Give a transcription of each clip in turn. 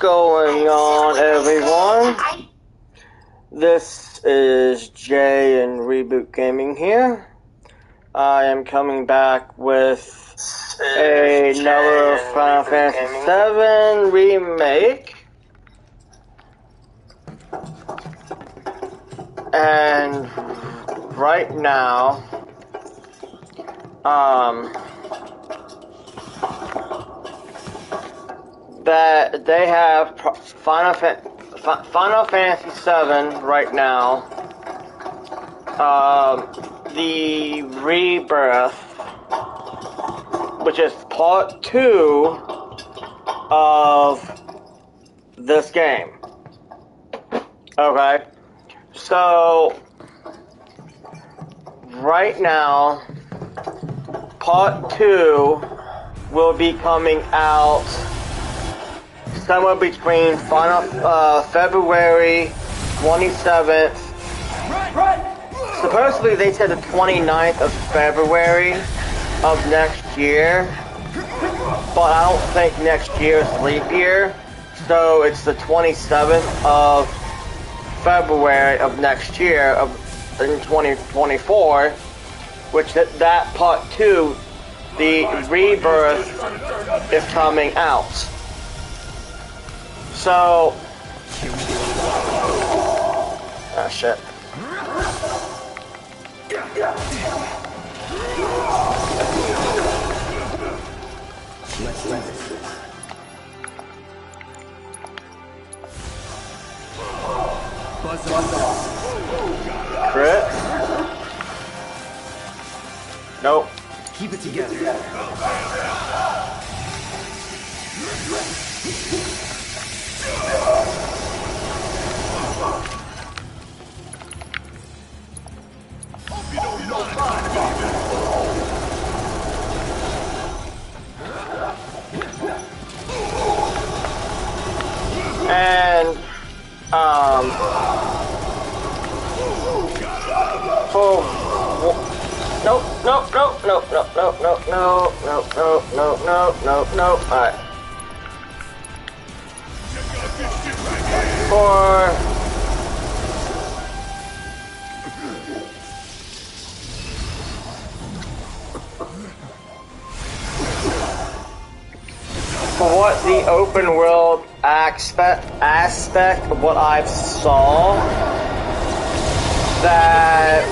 going on, everyone? This is Jay and Reboot Gaming here. I am coming back with another Final Fantasy VII Remake. And right now, that they have Final Fantasy VII right now, the Rebirth, which is part 2 of this game. Okay, so right now, part 2 will be coming out somewhere between February 27th. Supposedly they said the 29th of February of next year, but I don't think next year is leap year, so it's the 27th of February of next year in 2024, which that part 2, the Rebirth, is coming out. So, ah, shit. Let's do this. Buzz off. Crit? Nope. Keep it together. And, nope. Alright. For what the open world aspect of what I've saw, that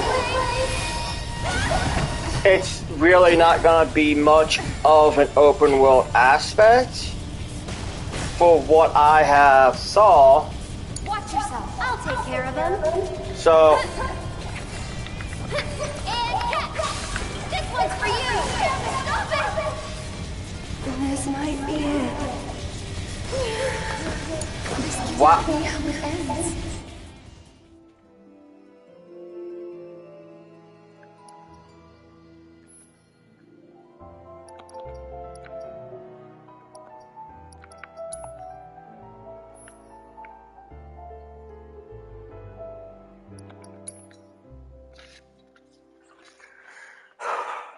it's really not gonna be much of an open world aspect for what I have saw. Watch yourself. I'll take care of them. So This one's for you. Stop it. This might be it. what? How it ends.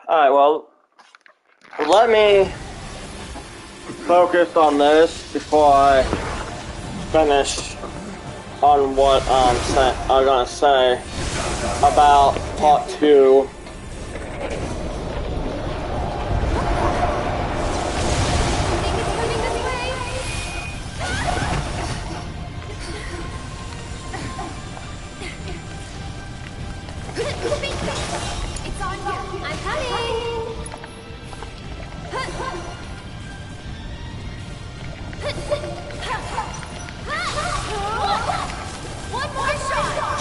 Alright, well, let me focus on this before I finish on what I'm gonna say about part 2. It's on you. I'm coming. One more shot.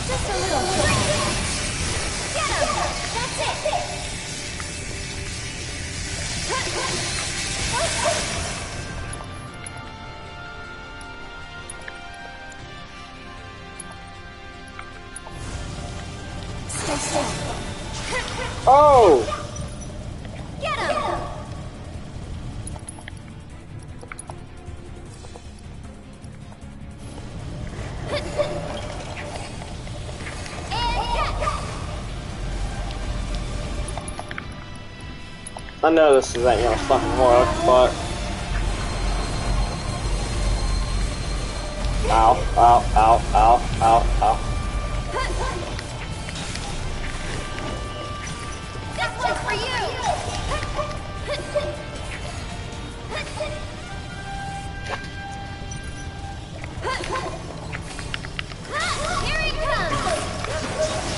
Just a little. Get him. That's it. Oh! I know this isn't gonna fucking work, but... Ow, ow, ow, ow, ow, ow. This one's for you! Here he comes!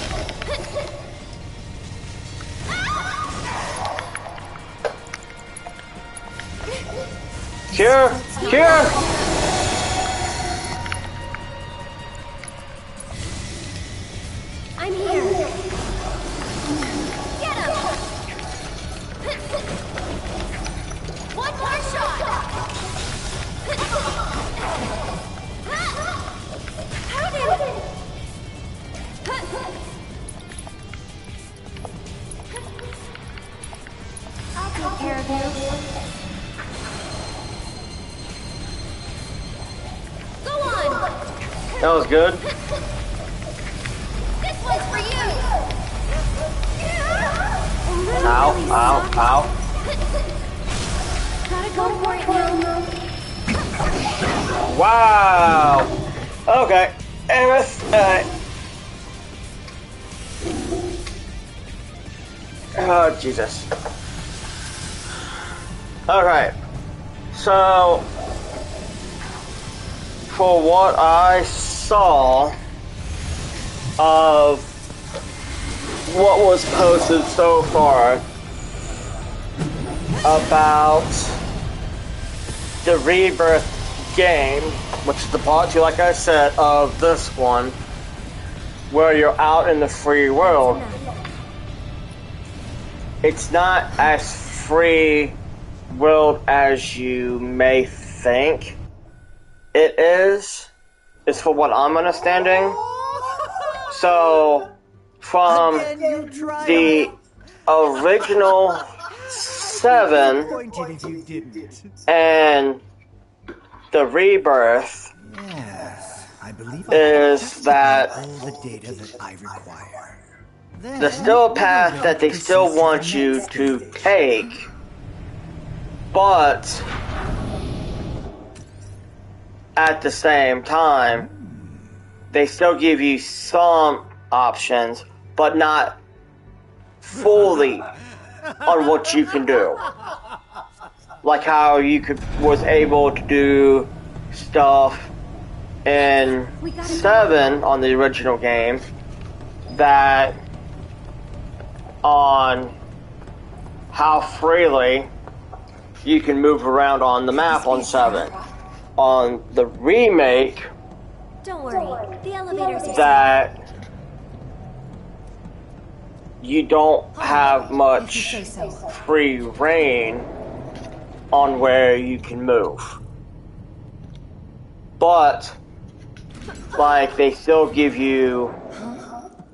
Cure! Cure! I'm here. Get him! One more shot! How did... I'll take care of you. Go on! That was good. This one's for you! Ow, ow, ow. Gotta go for it now. Wow! Okay. Amos, oh, Jesus. Alright. So, for what I saw of what was posted so far about the Rebirth game, which is the part two, like I said, of this one, where you're out in the free world. It's not as free world as you may think it is for what I'm understanding. So, from the original 7 and the Rebirth Yes, I believe is that all the data that I require. there's still a path that they still want you to take, but at the same time, they still give you some options, but not fully on what you can do. Like how you was able to do stuff in 7 on the original game that on how freely you can move around on the map on 7. On the remake, Don't worry, the elevators are that you don't have much free reign on where you can move. But, like, they still give you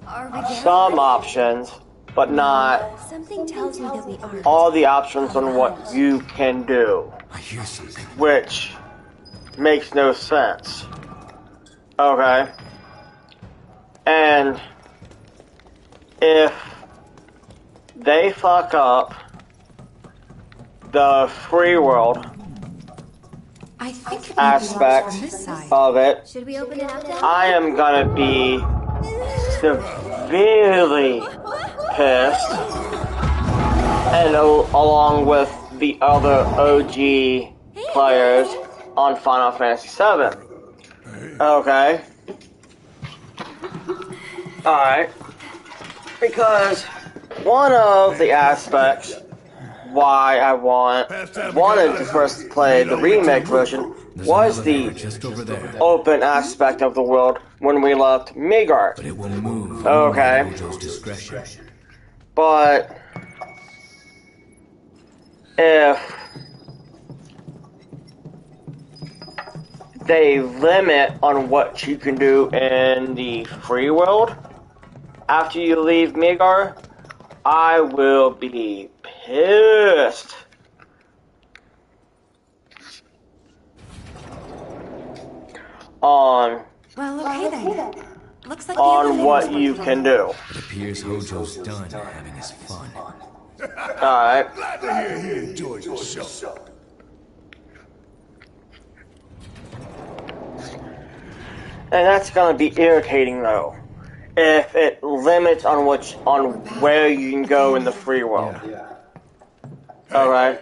Are we there? some options, but not Something tells me that we aren't. all the options on what you can do, I hear something. which makes no sense. Okay? And if they fuck up the free world I think it aspect from this side. of it, Should we open it up then? I am gonna be severely pissed, and along with the other OG players on Final Fantasy VII. Okay. Alright. Because one of the aspects why I wanted to first play the remake version was the open aspect of the world when we left Midgar. But it will move. Okay. at Mojo's discretion. But if they limit on what you can do in the free world after you leave Midgar, I will be pissed. On Well, okay then. Looks like what you can do. It appears Hojo's done having his fun. Alright. Glad to hear he enjoys the show. And that's gonna be irritating though. If it limits on where you can go in the free world. Yeah. Alright.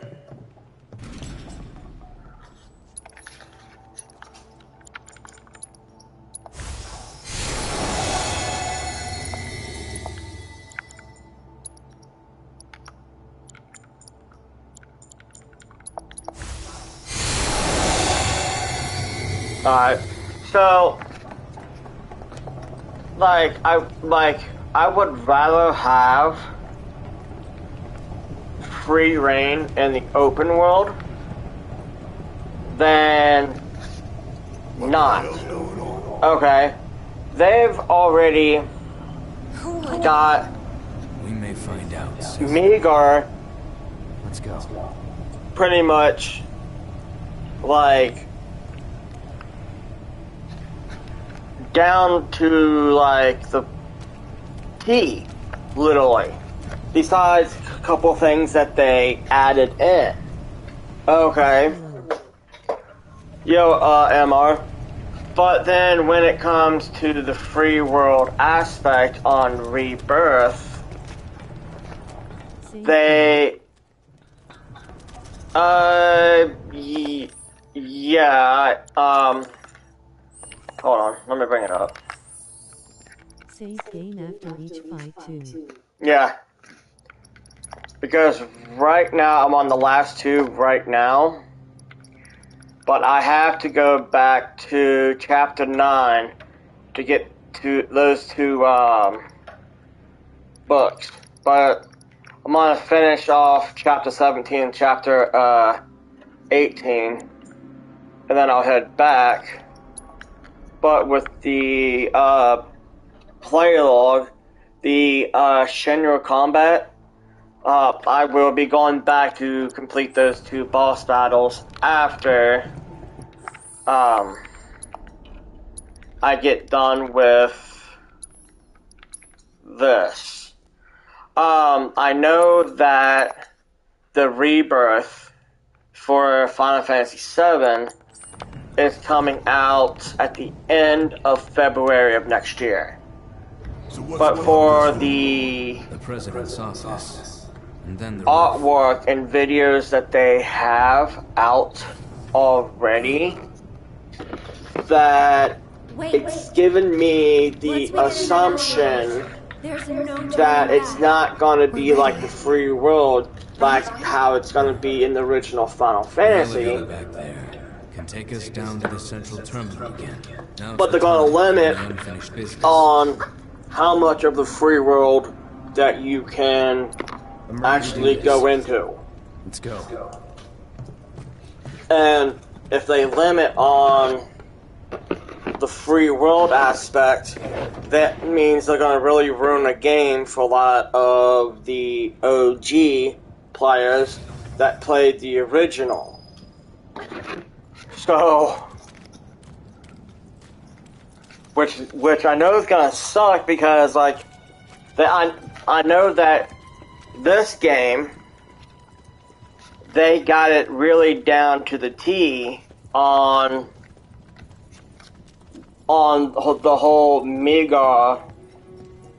Alright. So I would rather have free reign in the open world than not. Okay. They've already got We may find out soon. Meagar Let's go. pretty much like down to like the T, literally. Besides a couple things that they added in. Okay. Yo, MR. But then when it comes to the free world aspect on Rebirth, they yeah, hold on, let me bring it up. Save game after each fight too. Yeah. Because right now, I'm on the last two right now. But I have to go back to chapter 9 to get to those two, books. But I'm gonna finish off chapter 17 and chapter, 18. And then I'll head back. But with the, play log, the Shenmue combat, I will be going back to complete those two boss battles after I get done with this. I know that the Rebirth for Final Fantasy VII is coming out at the end of February of next year. But for the president's office, and then the artwork and videos that they have out already, that it's given me the assumption that it's not going to be like the free world, like how it's going to be in the original Final Fantasy. back there can take us down to the central terminal again. But they're going to limit on how much of the free world that you can actually go into. Let's go. And if they limit on the free world aspect, that means they're going to really ruin the game for a lot of the OG players that played the original. So, which I know is going to suck because, like, I know that this game, they got it really down to the T on the whole Meagar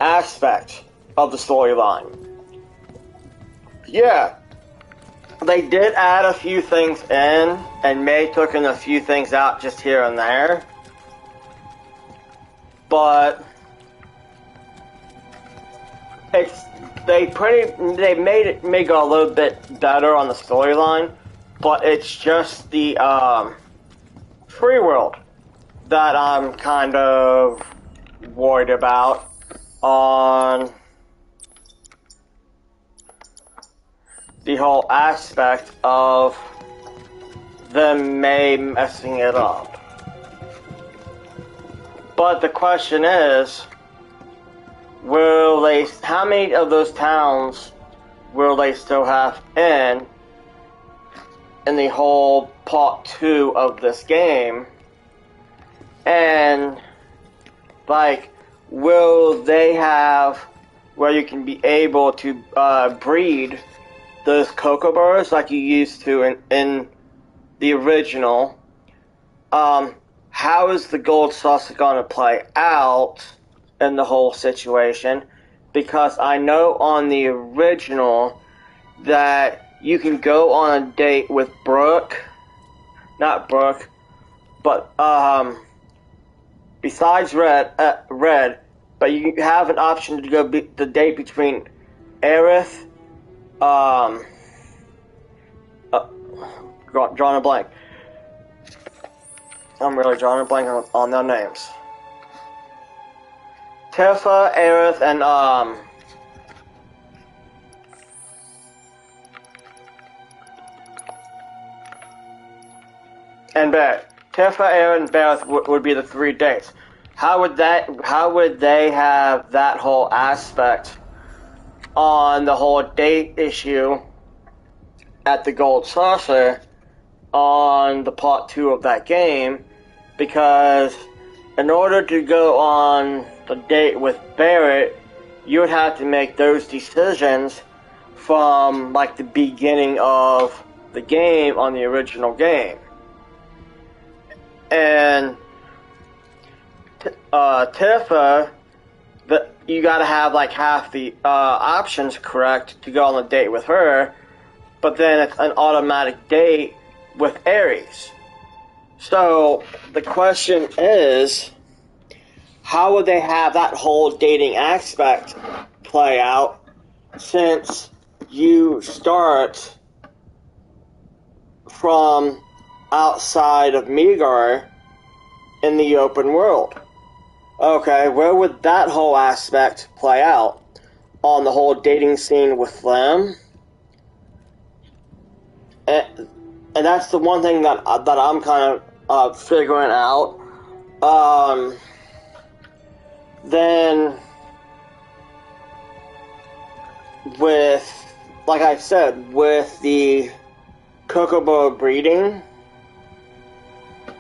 aspect of the storyline. Yeah, they did add a few things in, and May took in a few things out just here and there. But they made it make a little bit better on the storyline, but it's just the free world that I'm kind of worried about on the whole aspect of them messing it up. But the question is, how many of those towns will they still have in the whole part 2 of this game? And, like, will they have where you can be able to breed those Chocobos like you used to in the original, how is the gold saucer going to play out in the whole situation? Because I know on the original that you can go on a date with Brooke, not Brooke, but besides Red, but you have an option to go the date between Aerith, drawing a blank. I'm really drawing a blank on their names. Tifa, Aerith, and Barrett. Tifa, Aerith, and Barrett would be the 3 dates. How would they have that whole aspect on the whole date issue at the Gold Saucer on the part 2 of that game? Because in order to go on the date with Barrett, you would have to make those decisions from like the beginning of the game on the original game. And Tifa, you gotta have like half the options correct to go on a date with her, but then it's an automatic date with Ares. So the question is, how would they have that whole dating aspect play out since you start from outside of Midgar in the open world? Okay, where would that whole aspect play out? On the whole dating scene with them? And that's the one thing that I'm kind of figuring out. Then, with, like I said, with the Chocobo breeding,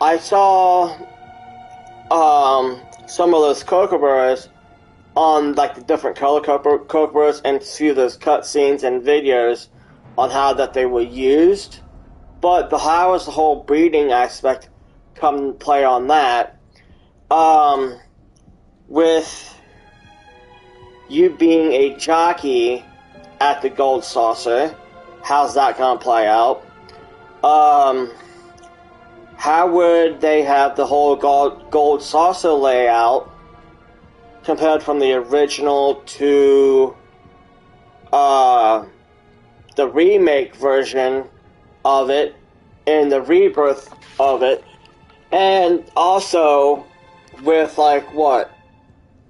I saw some of those Chocobos on like the different color Chocobos and see those cutscenes and videos on how that they were used. But how is the whole breeding aspect come to play on that? With you being a jockey at the Gold Saucer, how's that gonna play out? How would they have the whole Gold Saucer layout compared from the original to the remake version of it and the rebirth of it? And also with like what?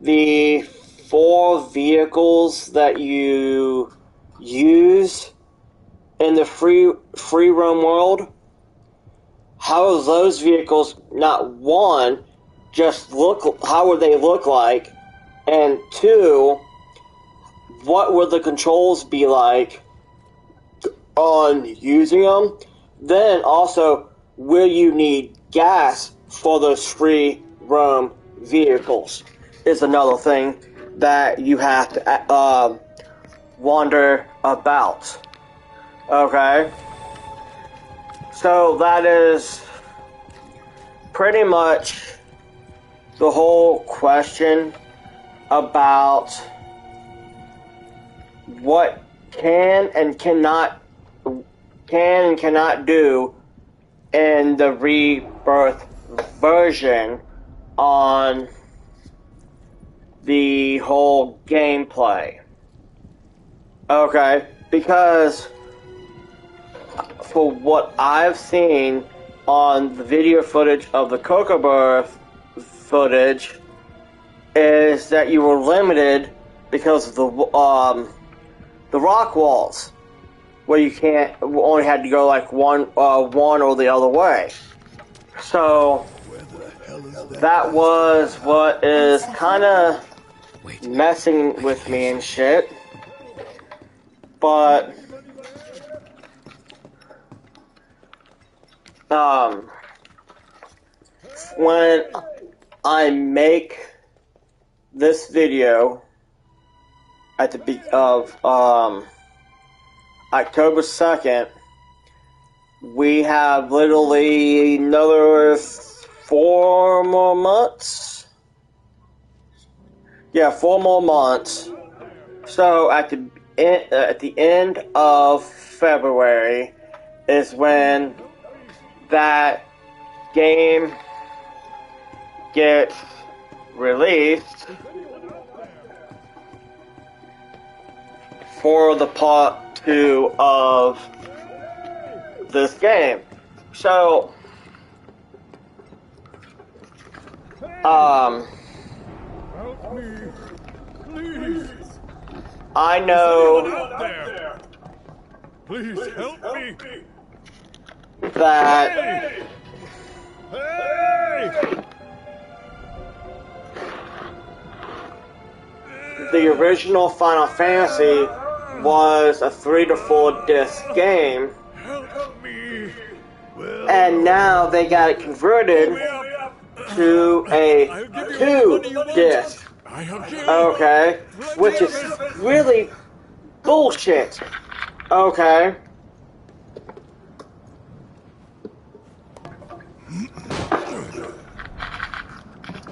The 4 vehicles that you use in the free roam world, how is those vehicles, not one, just how would they look like, and 2, what would the controls be like on using them? Then also, will you need gas for those free roam vehicles? Is another thing that you have to wonder about. Okay? So that is pretty much the whole question about what can and cannot do in the rebirth version on the whole gameplay. Okay, because for what I've seen on the video footage of the Chocobo footage is that you were limited because of the rock walls, where you only had to go like one or the other way. So that was what is kind of messing with me and shit. But when I make this video at the October 2nd, we have literally another 4 more months. Yeah, 4 more months. So at the end of February is when that game gets released for the part 2 of this game. So, I know Please help me. that the original Final Fantasy was a 3 to 4 disc game, Help me. and now they got it converted to a 2 disc. I have you. Okay, which is really bullshit. Okay.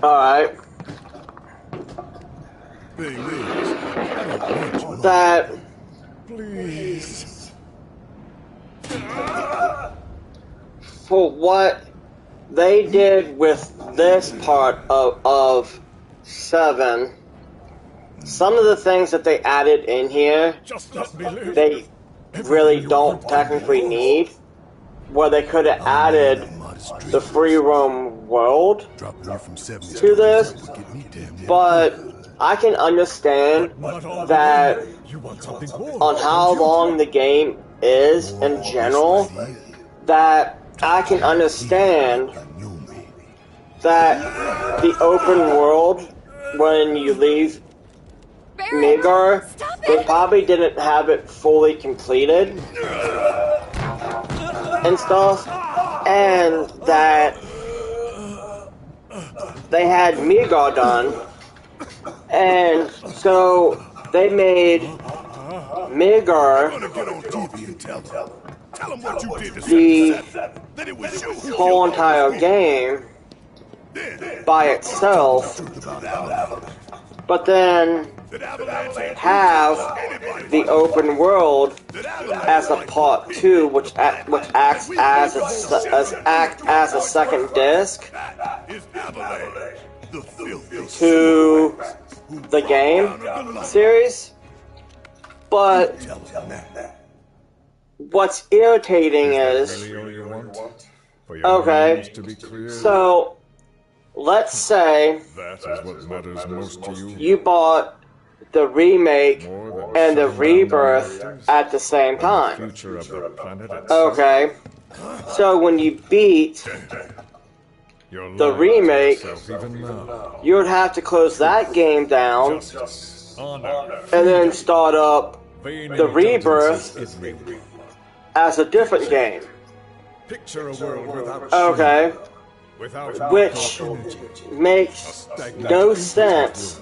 Alright. That Please. for what they did with this part of 7, some of the things that they added in here, Just let me live. they really don't technically need. Where they could have added the free roam world to this, but I can understand that You want something more? on how long the game is in general, that I can understand that the open world, when you leave Barrett, Midgar, stop they it! probably didn't have it fully completed and stuff, and that they had Midgar done, and so they made Midgar Get on TV and tell them what you did to the That it was you who whole entire game by itself, but then have the open world as a part 2, which acts as a second disc to the game series. But what's irritating is, okay, so let's say That is what matters most to you. you bought the remake and the rebirth at the same time. Future of the planet Okay, so when you beat the remake, even now. you would have to close that game down Honor. and then start up the rebirth as a different game. Picture a world without Okay, without which makes no sense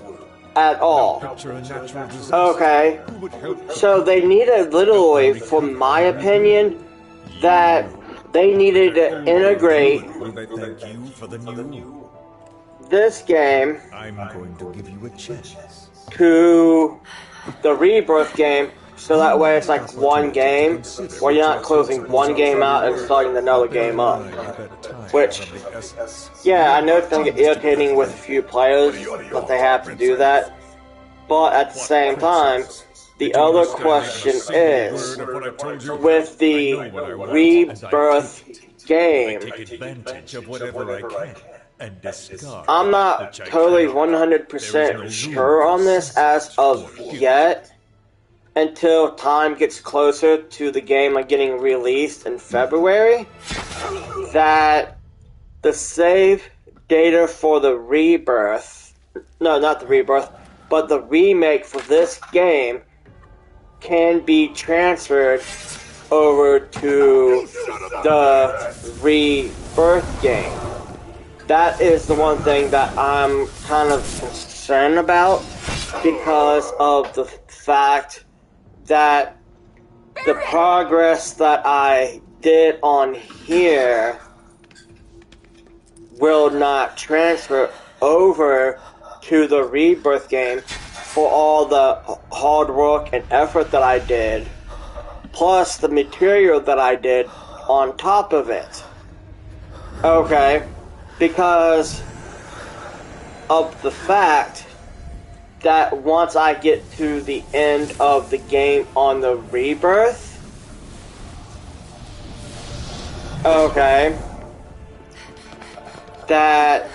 at all. picture a natural disaster. Okay, Who would help so they needed literally, from my opinion, that they needed to integrate Will they thank you for the new? this game I'm going to give you a chance. to the rebirth game, so that way it's like one game, where you're not closing one game out and starting another game up. Which, yeah, I know it's gonna get irritating with a few players, but they have to do that. But at the same time, the other question is, with the rebirth game, Take advantage of whatever I can and discard. I'm not totally 100% sure on this as of yet, until time gets closer to the game getting released in February, that the save data for the rebirth, no, not the rebirth, but the remake for this game can be transferred over to the rebirth game. That is the one thing that I'm kind of concerned about, because of the fact that the progress that I did on here will not transfer over to the Rebirth game for all the hard work and effort that I did, plus the material that I did on top of it. Okay, because of the fact that once I get to the end of the game on the Rebirth, okay, that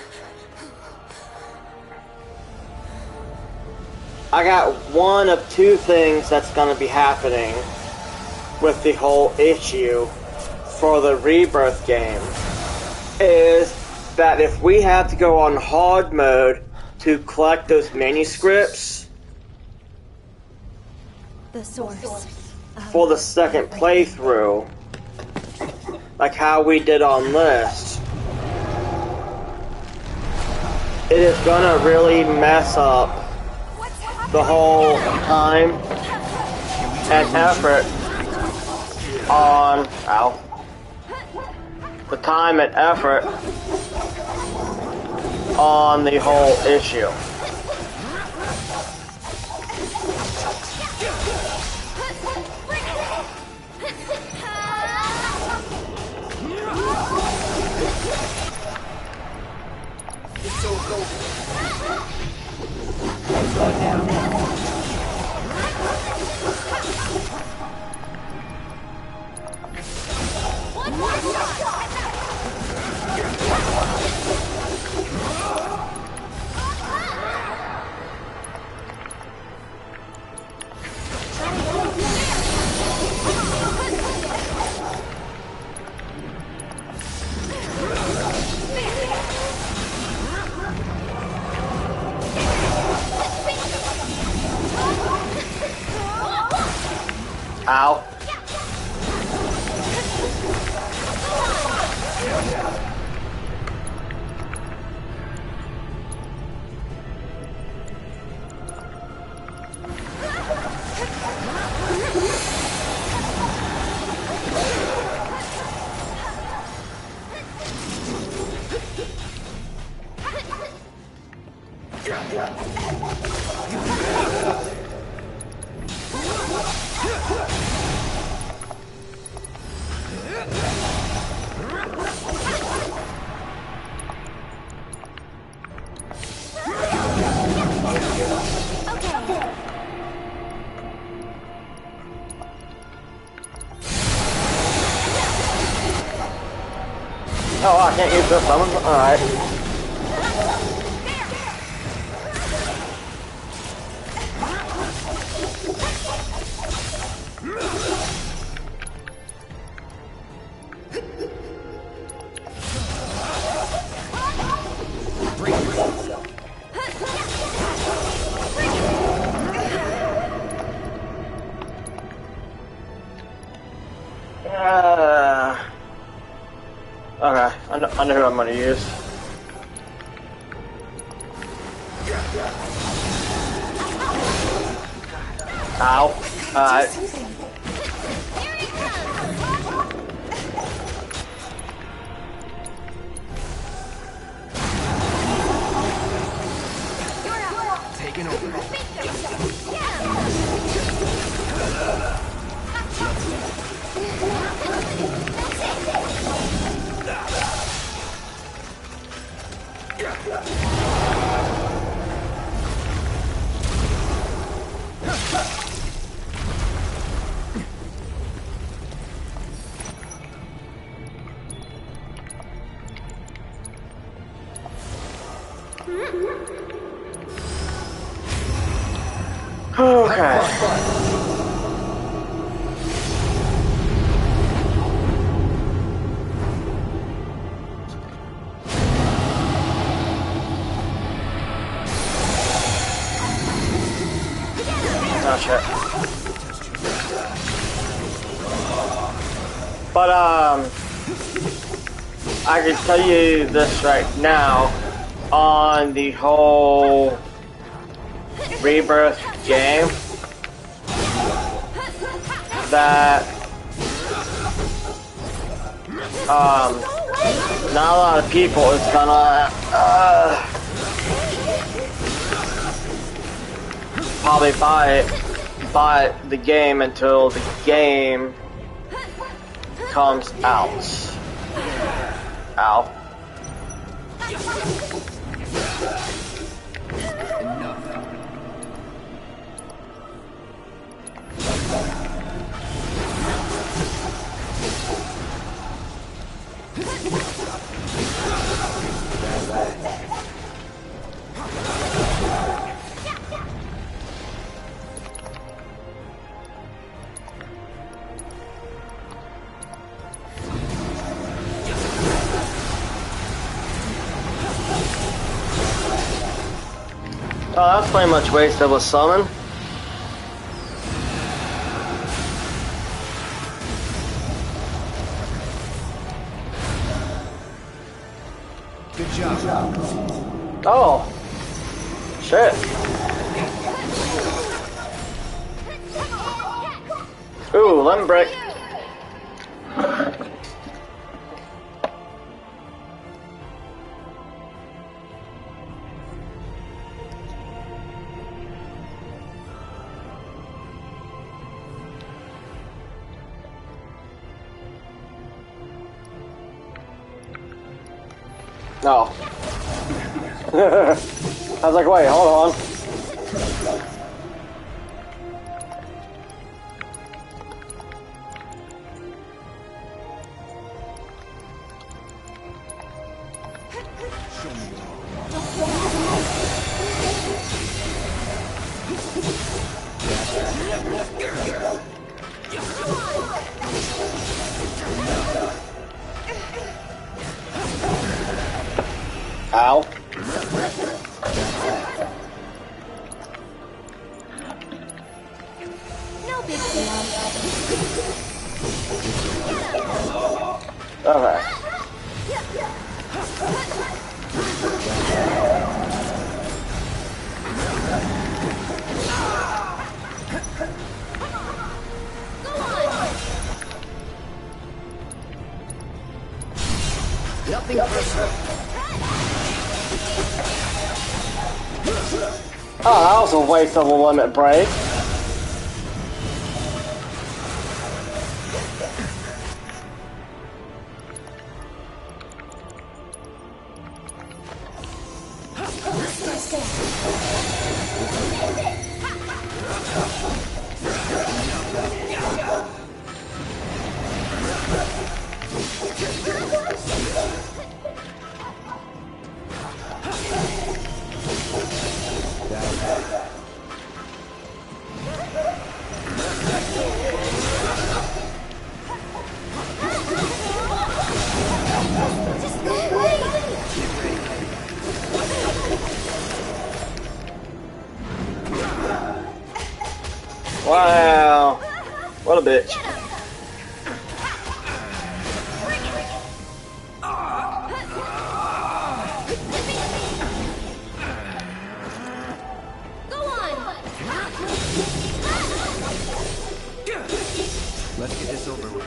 I got one of two things that's going to be happening with the whole issue for the Rebirth game, is that if we have to go on hard mode to collect those manuscripts The source. for the second playthrough, like how we did on List, it is gonna really mess up the whole time and effort on the time and effort on the whole issue. Ow. Oh, I can't use this summon? Alright. Okay, I know who I'm gonna use. Ow. Alright. Taking over. Okay. Oh shit. But I can tell you this right now, on the whole Rebirth game, that not a lot of people is gonna probably buy the game until the game comes out. Ow. Oh, that's pretty much wasted with summon. Good job. Oh. Shit. Ooh, lemon break. No. I was like, wait, hold on. Ow. No big deal. Okay. Nothing personal. Oh, that was a waste of a limit break. Wow. What a bitch. Let's get this over with.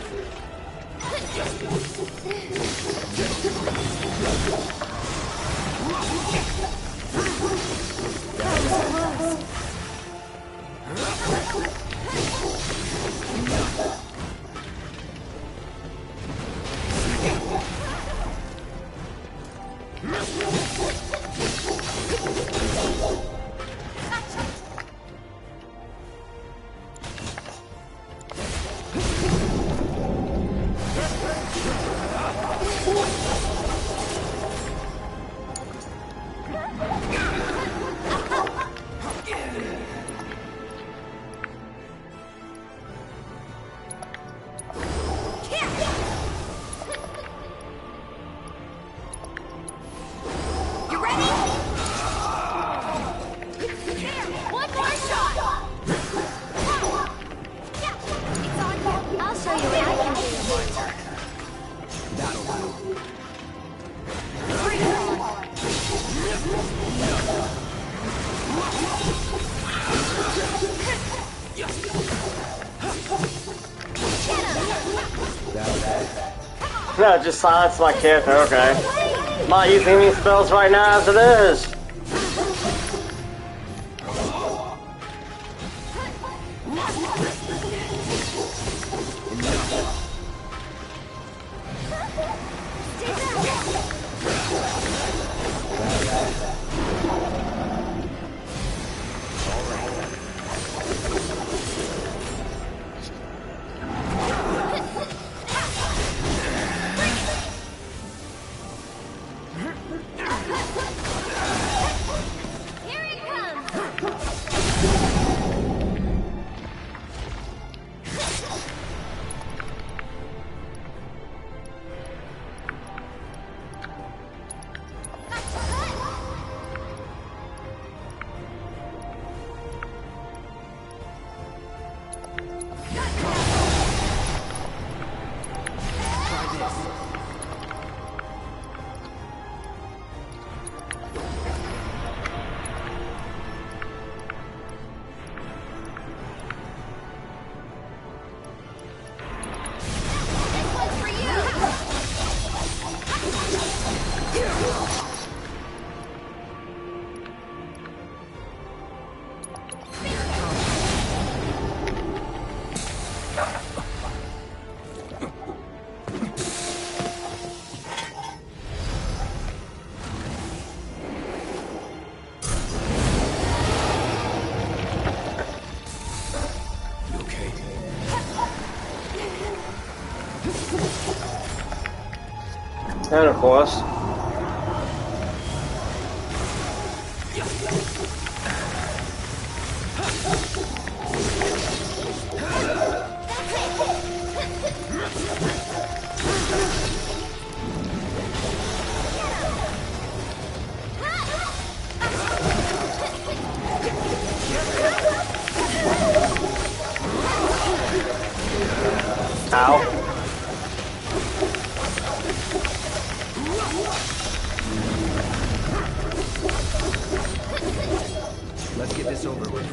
No, just silence my character, okay. I'm not using any spells right now as it is. And of course. Ow. Let's get this over with.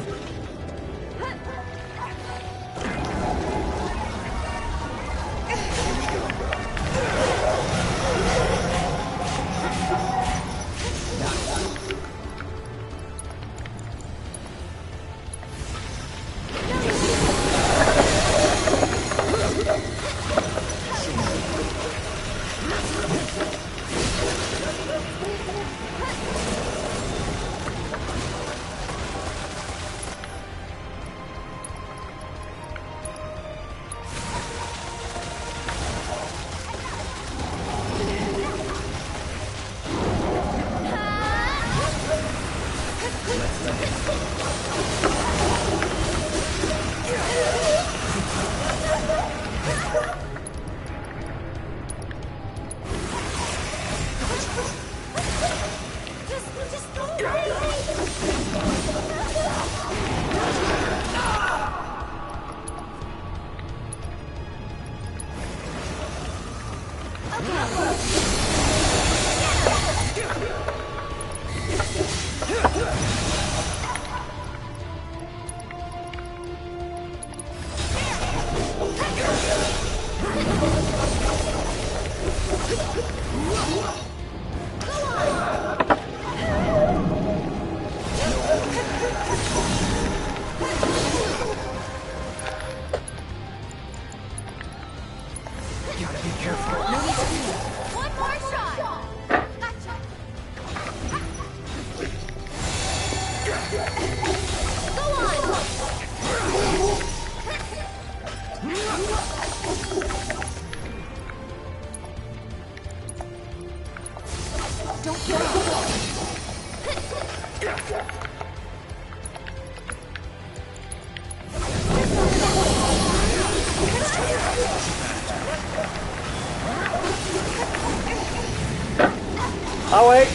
Oh wait.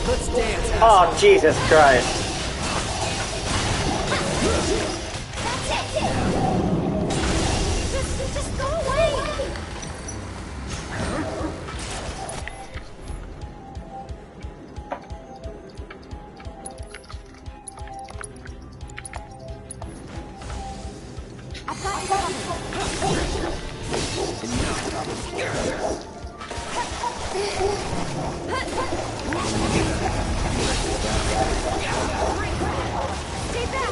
Let's dance. Oh Jesus Christ. Just go away! I've got you covered. Stay back!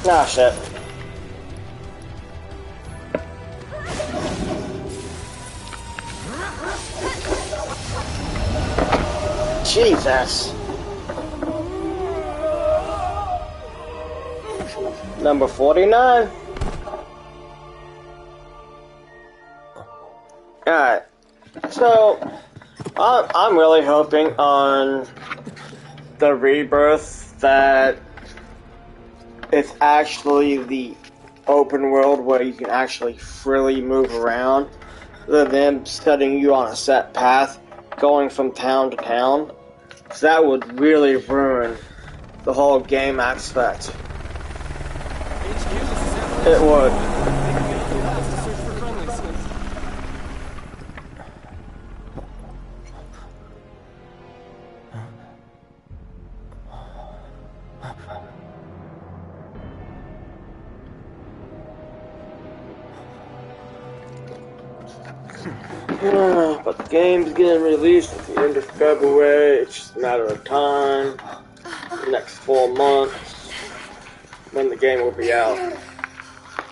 Ah, shit. Jesus. Number 49. Alright. So, I'm really hoping on the rebirth that it's actually the open world where you can actually freely move around, rather than them setting you on a set path, going from town to town. Because that would really ruin the whole game aspect. It would. But the game's getting released at the end of February. It's just a matter of time. The next 4 months when the game will be out.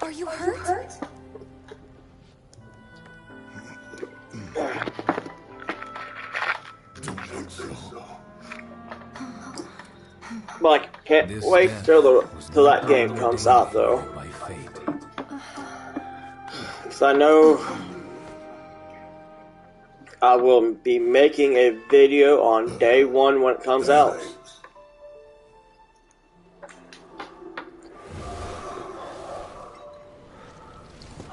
Are you hurt? But I can't wait till that game comes out, though. Because I know I will be making a video on day 1 when it comes out.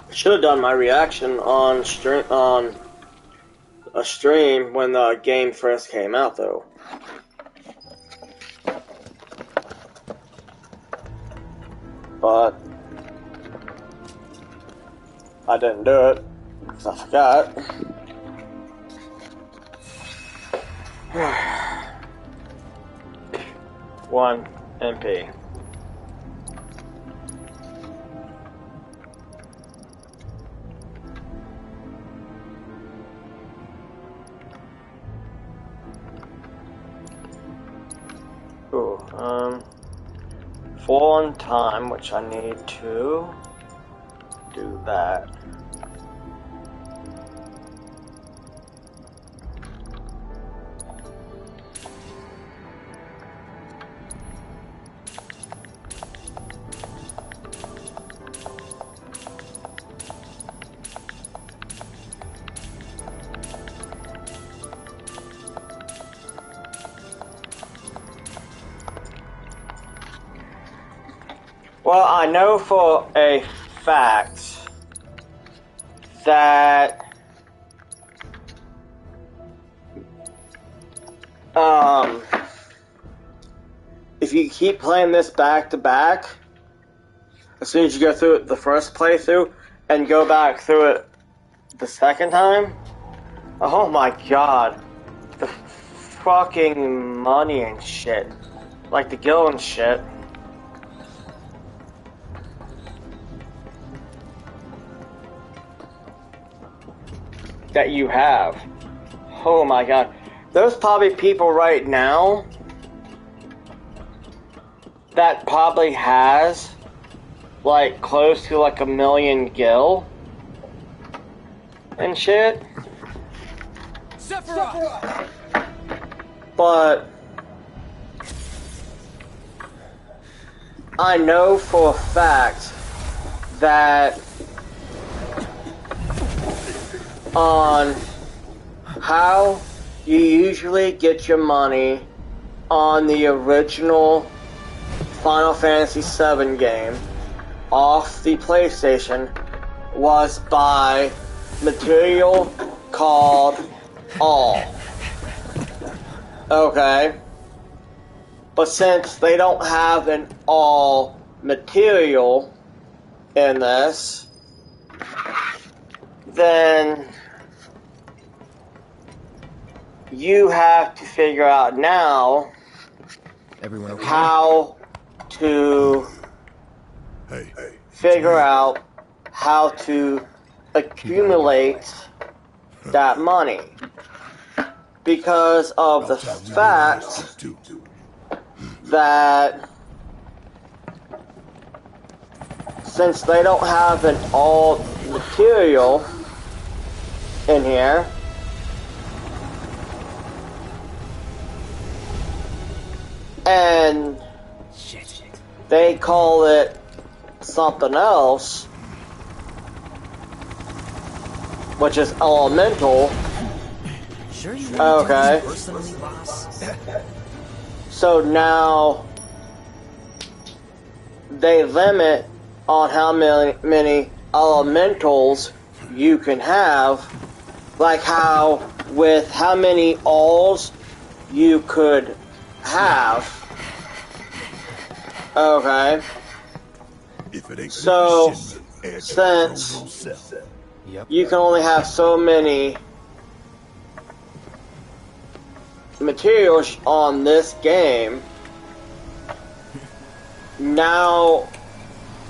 I should have done my reaction on a stream when the game first came out, though. But I didn't do it because I forgot. 1 MP. Ooh, 4 on time, which I need to do that. Well, I know for a fact that if you keep playing this back to back, as soon as you go through it the first playthrough and go back through it the second time, oh my god, the fucking money and shit, like the guild and shit. That you have. Oh my god. There's probably people right now that probably has like close to like 1 million gil and shit. Sephiroth. But I know for a fact that on how you usually get your money on the original Final Fantasy VII game off the PlayStation was by material called All. Okay? But since they don't have an All material in this, then you have to figure out now how to figure out how to accumulate that money, because of the fact that since they don't have an all material in here, and they call it something else, which is elemental. Okay. So now they limit on how many elementals you can have, like how with how many alls you could have. Okay. So since you can only have so many materials on this game, now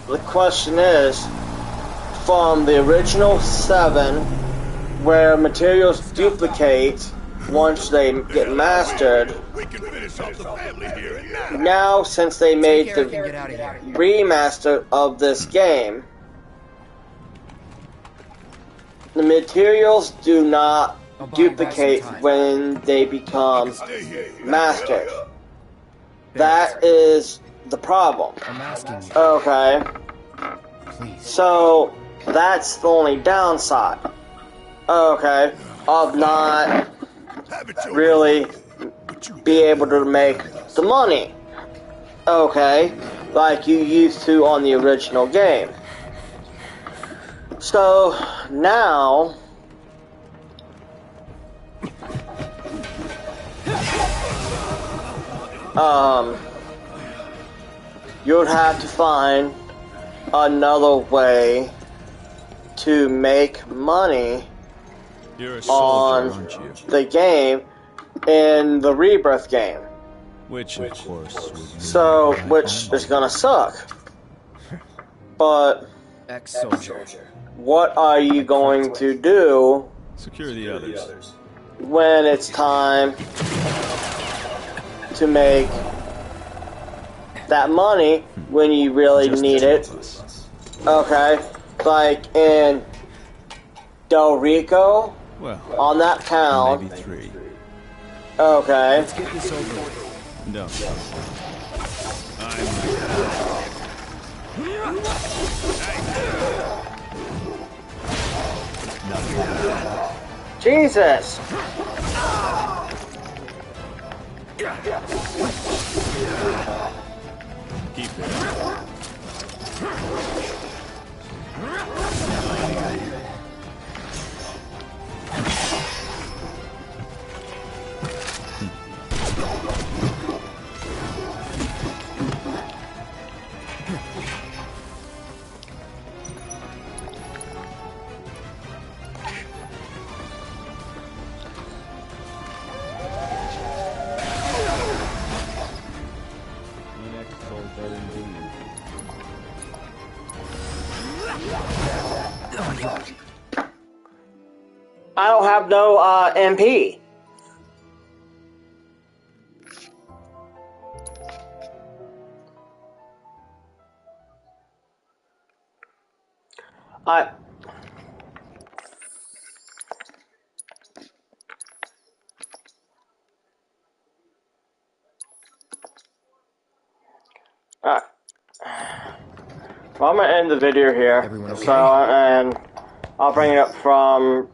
the question is, from the original 7, where materials duplicate once they get mastered, now since they made the remaster of this game, the materials do not duplicate when they become mastered. That is the problem. Okay. So that's the only downside. Okay. Of not really be able to make the money. Okay. Like you used to on the original game. So now you would have to find another way to make money on the game in the Rebirth game. Which, of course, which is gonna suck. But what are you going to do secure the others when it's time to make that money when you really need it? Okay, like in Del Rico, on that town. Maybe 3. Okay. Let's get this over with. No. Jesus! Keep it. I don't have no MP. Well, I'm gonna end the video here. Everyone okay? So, and I'll bring it up from